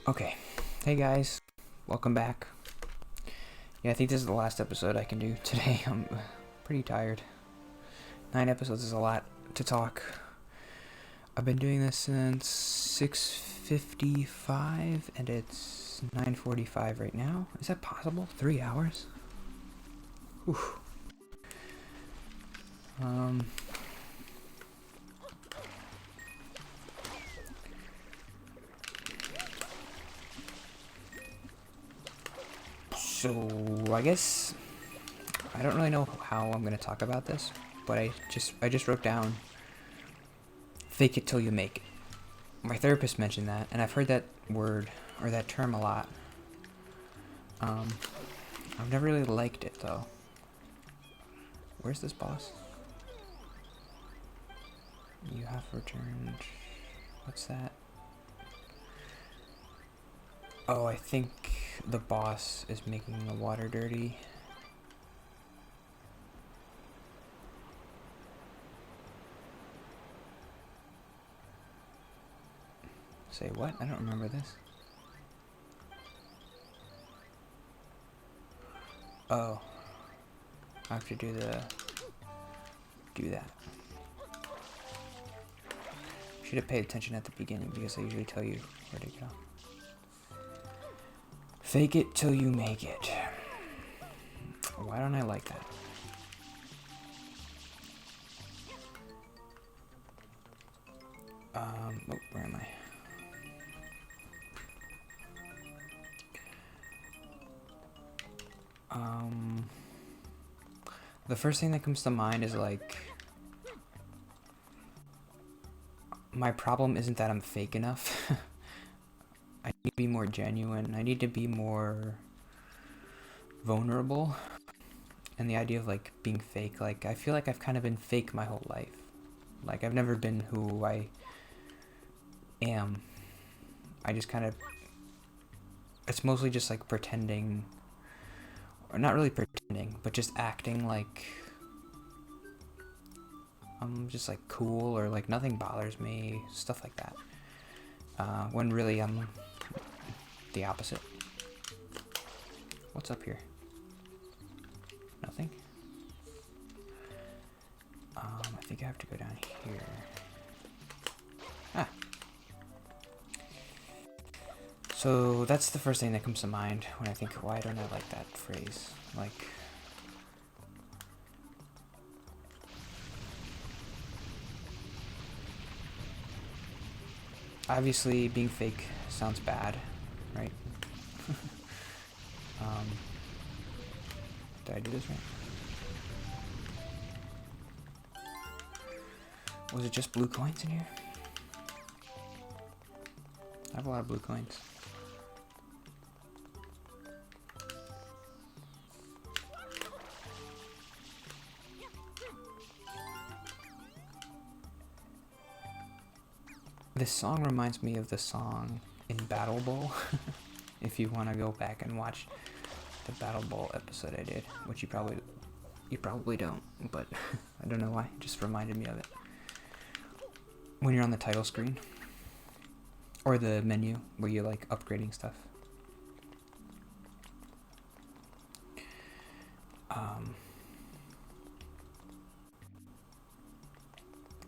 Okay, hey guys, welcome back. Yeah, I think this is the last episode I can do today. I'm pretty tired. 9 episodes is a lot to talk. I've been doing this since 6:55 and it's 9:45 right now. Is that possible? 3 hours? Whew. So I guess I don't really know how I'm gonna talk about this, but I just wrote down fake it till you make it. My therapist mentioned that, and I've heard that word or that term a lot. I've never really liked it though. Where's this boss? You have returned. What's that? Oh, I think the boss is making the water dirty. Say what? I don't remember this. Oh. I have to do that. Should have paid attention at the beginning because I usually tell you where to go. Fake it till you make it. Why don't I like that? Oh, where am I? The first thing that comes to mind is like, my problem isn't that I'm fake enough. I need to be more genuine. I need to be more vulnerable. And the idea of like being fake, like I feel like I've kind of been fake my whole life. Like I've never been who I am. I just kind of, it's mostly just like pretending, or not really pretending, but just acting like I'm just like cool or like nothing bothers me, stuff like that. When really I'm the opposite. What's up here? Nothing? I think I have to go down here. Ah. So that's the first thing that comes to mind when I think, why don't I like that phrase? Like, obviously being fake sounds bad, right? Did I do this right? Was it just blue coins in here? I have a lot of blue coins. This song reminds me of the song in Battle Bowl. If you want to go back and watch the Battle Bowl episode I did, which you probably don't, but I don't know why, it just reminded me of it. When you're on the title screen or the menu where you're like upgrading stuff.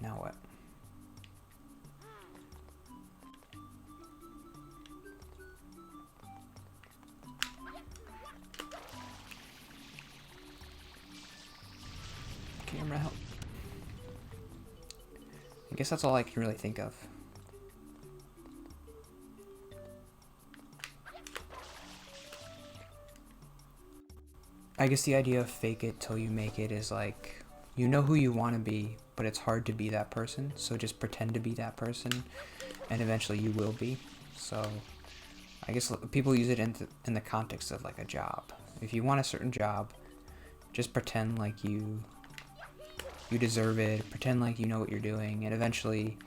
Now what? Camera help. I guess that's all I can really think of. I guess the idea of fake it till you make it is like, you know who you want to be, but it's hard to be that person, so just pretend to be that person, and eventually you will be. So I guess people use it in the context of like a job. If you want a certain job, just pretend like you deserve it, pretend like you know what you're doing, and eventually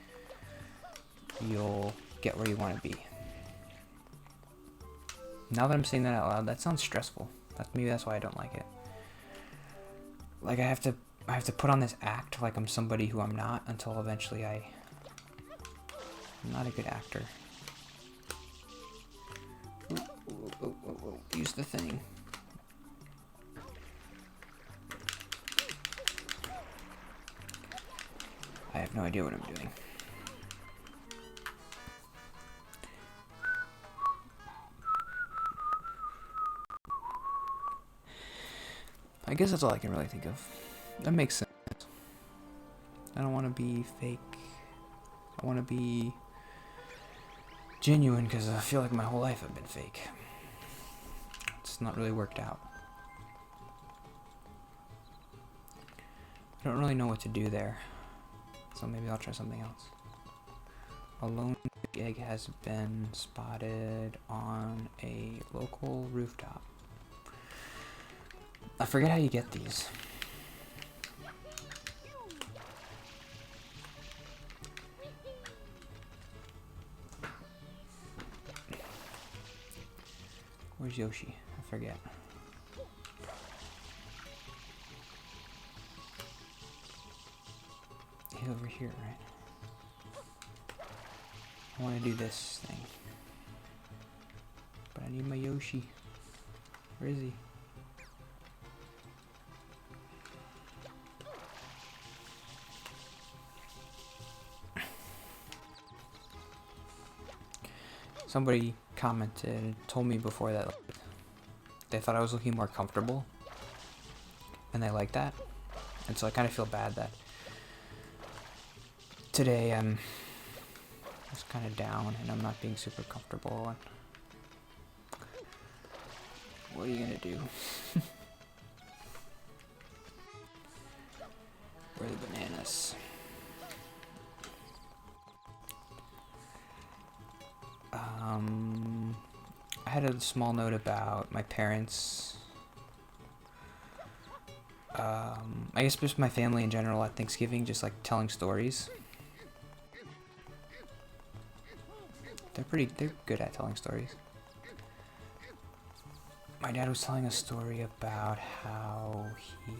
you'll get where you want to be. Now that I'm saying that out loud, that sounds stressful. Maybe that's why I don't like it. Like I have to put on this act like I'm somebody who I'm not until eventually I'm not a good actor. Use the thing. I have no idea what I'm doing. I guess that's all I can really think of. That makes sense. I don't want to be fake. I want to be genuine because I feel like my whole life I've been fake. It's not really worked out. I don't really know what to do there. So maybe I'll try something else. A lone egg has been spotted on a local rooftop. I forget how you get these. Where's Yoshi? I forget. He's over here, right? I want to do this thing. But I need my Yoshi. Where is he? Somebody commented, told me before that they thought I was looking more comfortable, and they like that, and so I kind of feel bad that today I'm just kind of down and I'm not being super comfortable. And what are you gonna do? Where are the bananas? I had a small note about my parents. I guess just my family in general at Thanksgiving, just like telling stories. They're good at telling stories. My dad was telling a story about how he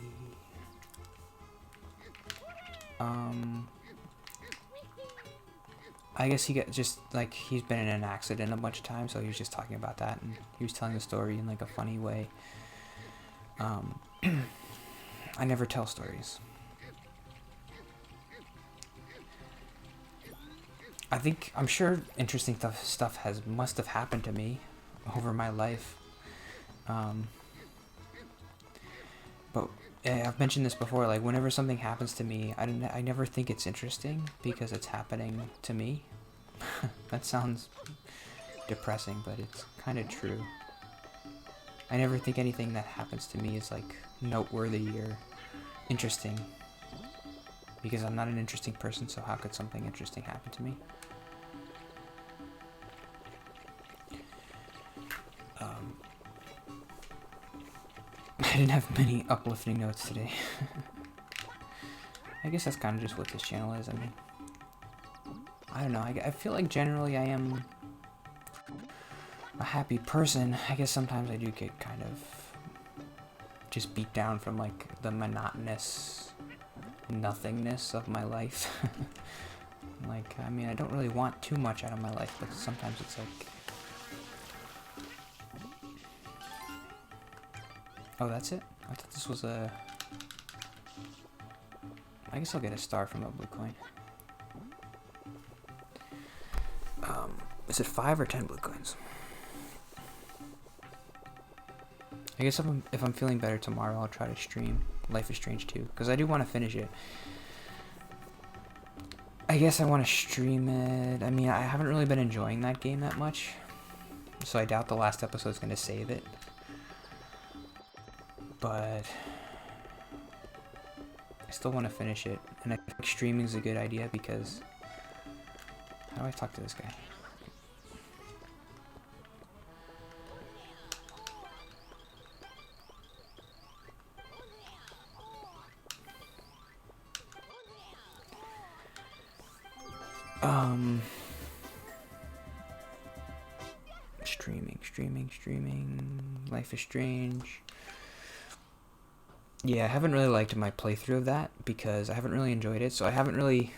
I guess he got just like he's been in an accident a bunch of times, so he was just talking about that, and he was telling the story in like a funny way. I never tell stories. I'm sure interesting stuff must have happened to me over my life. But I've mentioned this before, like whenever something happens to me, I never think it's interesting because it's happening to me. That sounds depressing, but it's kind of true. I never think anything that happens to me is like noteworthy or interesting, because I'm not an interesting person, so how could something interesting happen to me? I didn't have many uplifting notes today. I guess that's kind of just what this channel is. I mean, I don't know. I feel like generally I am a happy person. I guess sometimes I do get kind of just beat down from like the monotonous nothingness of my life. Like, I mean, I don't really want too much out of my life, but sometimes it's like... Oh, that's it? I thought this was a... I guess I'll get a star from a blue coin. Is it 5 or 10 blue coins? I guess if I'm feeling better tomorrow, I'll try to stream Life is Strange 2, because I do want to finish it. I guess I want to stream it. I mean, I haven't really been enjoying that game that much, so I doubt the last episode's going to save it. But I still want to finish it, and I think streaming is a good idea because... How do I talk to this guy? Streaming, Life is Strange. Yeah, I haven't really liked my playthrough of that because I haven't really enjoyed it, so I haven't really...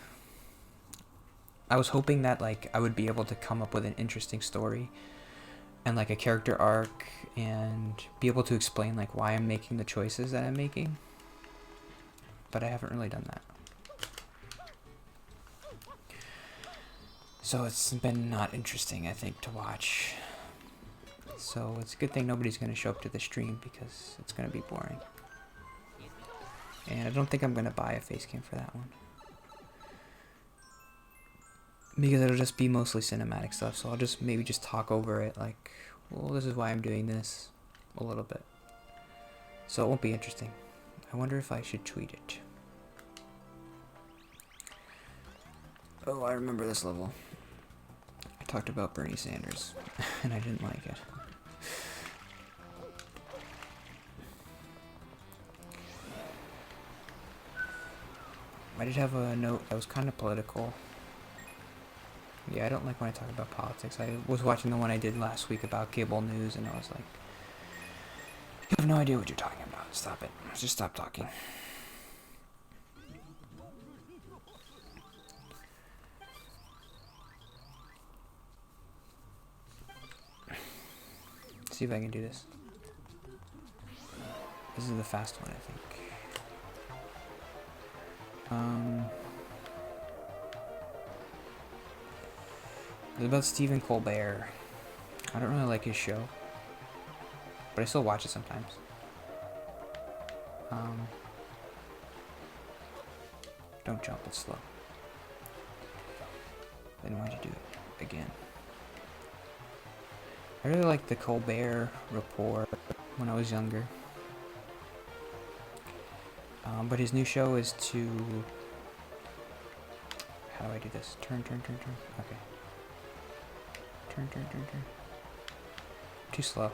I was hoping that, like, I would be able to come up with an interesting story, and like a character arc, and be able to explain like why I'm making the choices that I'm making. But I haven't really done that. So it's been not interesting, I think, to watch. So it's a good thing nobody's going to show up to the stream because it's going to be boring. And I don't think I'm going to buy a face cam for that one. Because it'll just be mostly cinematic stuff, so I'll just maybe just talk over it like, well, this is why I'm doing this a little bit. So it won't be interesting. I wonder if I should tweet it. Oh, I remember this level. I talked about Bernie Sanders, and I didn't like it. I did have a note that was kind of political. Yeah, I don't like when I talk about politics. I was watching the one I did last week about cable news, and I was like, you have no idea what you're talking about. Stop it. Just stop talking. Let's see if I can do this. This is the fast one, I think. It's about Stephen Colbert. I don't really like his show, but I still watch it sometimes. Don't jump, it's slow. Then why'd you do it again? I really liked the Colbert Report when I was younger. But his new show is to... How do I do this? Turn. Okay. Turn. Too slow.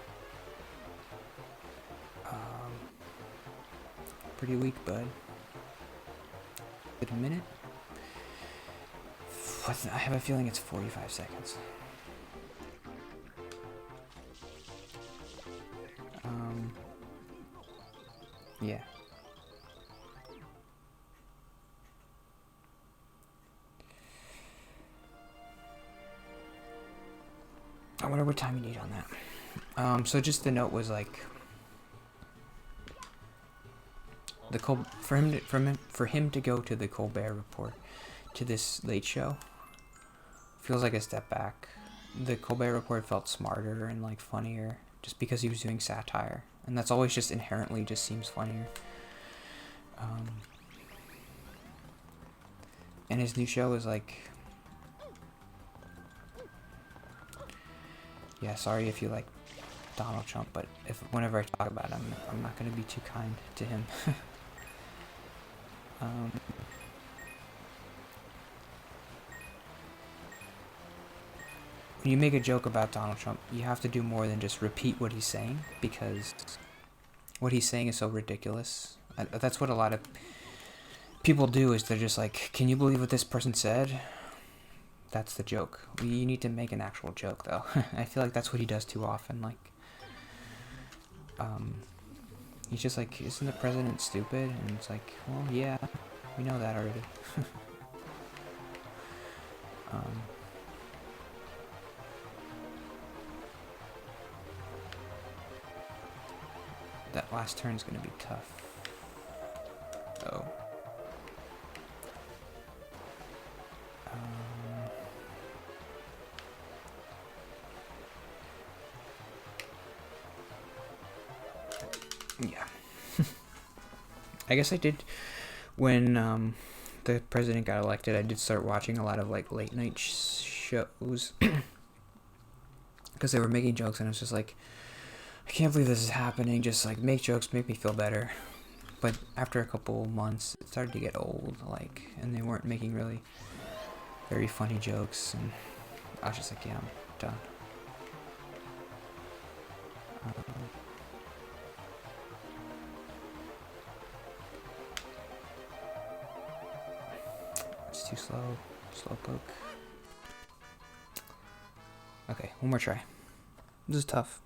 Pretty weak, bud. Wait a minute. I have a feeling it's 45 seconds. Yeah. I wonder what time you need on that. So just the note was like for him to go to the Colbert Report, to this late show, feels like a step back. The Colbert Report felt smarter and like funnier, just because he was doing satire, and that's always just inherently just seems funnier. And his new show is like, yeah, sorry if you like Donald Trump, but whenever I talk about him, I'm not going to be too kind to him. When you make a joke about Donald Trump, you have to do more than just repeat what he's saying, because what he's saying is so ridiculous. That's what a lot of people do, is they're just like, can you believe what this person said? That's the joke. You need to make an actual joke, though. I feel like that's what he does too often. Like, he's just like, isn't the president stupid? And it's like, well, yeah, we know that already. That last turn is going to be tough. Oh. Yeah. I guess I did, when the president got elected, I did start watching a lot of like late night shows because they were making jokes, and I was just like, I can't believe this is happening. Just like, make jokes, make me feel better. But after a couple months, it started to get old, like, and they weren't making really very funny jokes, and I was just like, yeah, I'm done. It's too slow. Slow poke. Okay, one more try. This is tough.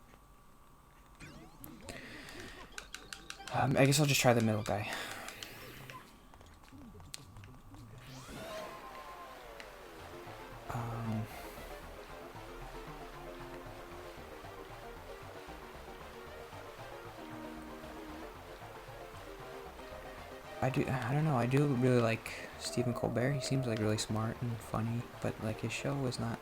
I guess I'll just try the middle guy. I don't know, I do really like Stephen Colbert. He seems like really smart and funny, but like his show was not.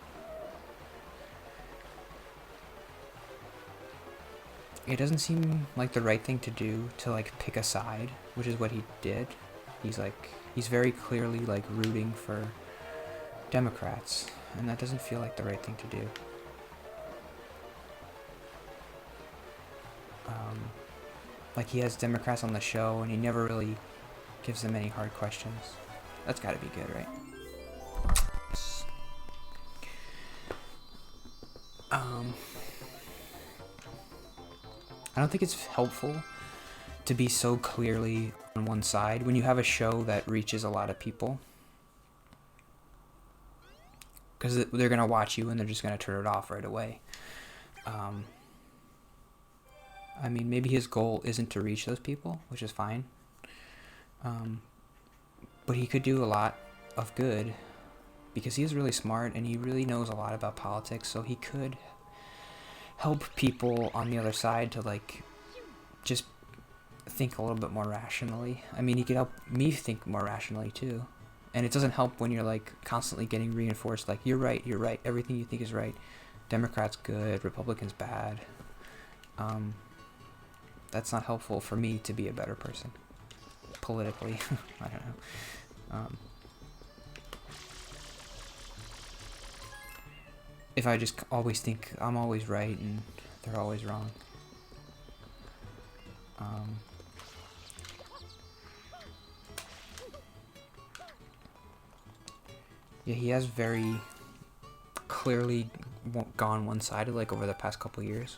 It doesn't seem like the right thing to do to like pick a side, which is what he did. He's very clearly like rooting for Democrats, and that doesn't feel like the right thing to do. Like he has Democrats on the show, and he never really gives them any hard questions. That's got to be good, right? I don't think it's helpful to be so clearly on one side when you have a show that reaches a lot of people, because they're gonna watch you and they're just gonna turn it off right away. I mean, maybe his goal isn't to reach those people, which is fine. But he could do a lot of good because he's really smart and he really knows a lot about politics, so he could help people on the other side to like just think a little bit more rationally. I mean, he could help me think more rationally too. And it doesn't help when you're like constantly getting reinforced like you're right, everything you think is right. Democrats good, Republicans bad. That's not helpful for me to be a better person politically. I don't know. If I just always think I'm always right and they're always wrong. Yeah, he has very clearly gone one-sided like over the past couple years.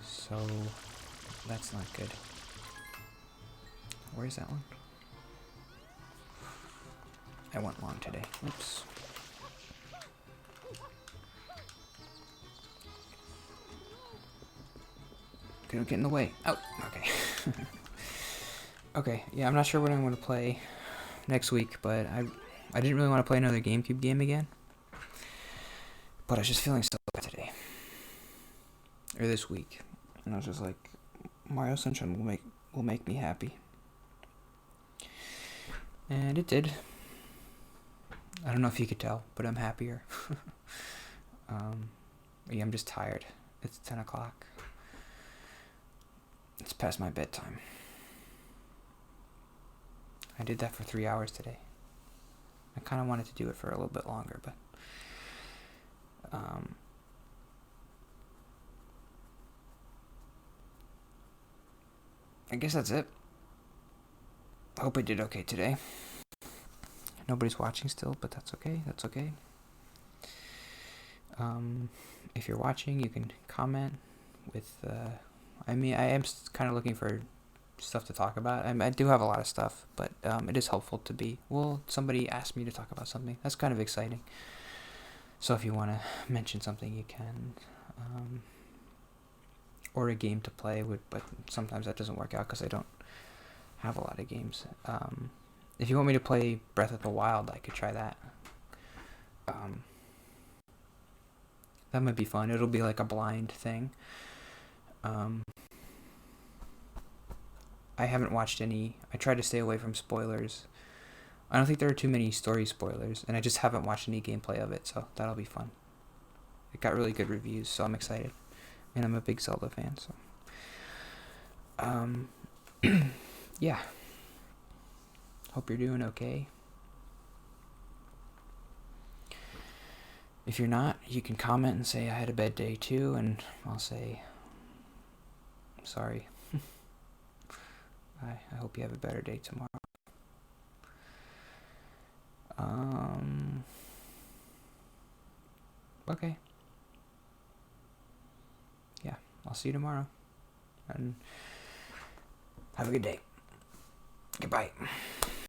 So that's not good. Where's that one? I went long today. Oops. Don't get in the way. Oh, okay. Okay, yeah, I'm not sure what I'm going to play next week, but I didn't really want to play another GameCube game again. But I was just feeling so bad today. Or this week. And I was just like, Mario Sunshine will make me happy. And it did. I don't know if you could tell, but I'm happier. Yeah, I'm just tired. It's 10 o'clock. It's past my bedtime. I did that for 3 hours today. I kind of wanted to do it for a little bit longer, but I guess that's it. I hope I did okay today. Nobody's watching still, but that's okay. That's okay. If you're watching, you can comment with. I mean, I am kind of looking for stuff to talk about. I do have a lot of stuff, but it is helpful to be. Well, somebody asked me to talk about something. That's kind of exciting. So if you want to mention something, you can. Or a game to play with, but sometimes that doesn't work out because I don't have a lot of games. If you want me to play Breath of the Wild, I could try that. That might be fun. It'll be like a blind thing. I haven't watched any. I try to stay away from spoilers. I don't think there are too many story spoilers, and I just haven't watched any gameplay of it, so that'll be fun. It got really good reviews, so I'm excited. And I'm a big Zelda fan, so. Yeah. Hope you're doing okay. If you're not, you can comment and say I had a bad day too, and I'll say sorry. I hope you have a better day tomorrow. Okay. Yeah, I'll see you tomorrow. And have a good day. Goodbye.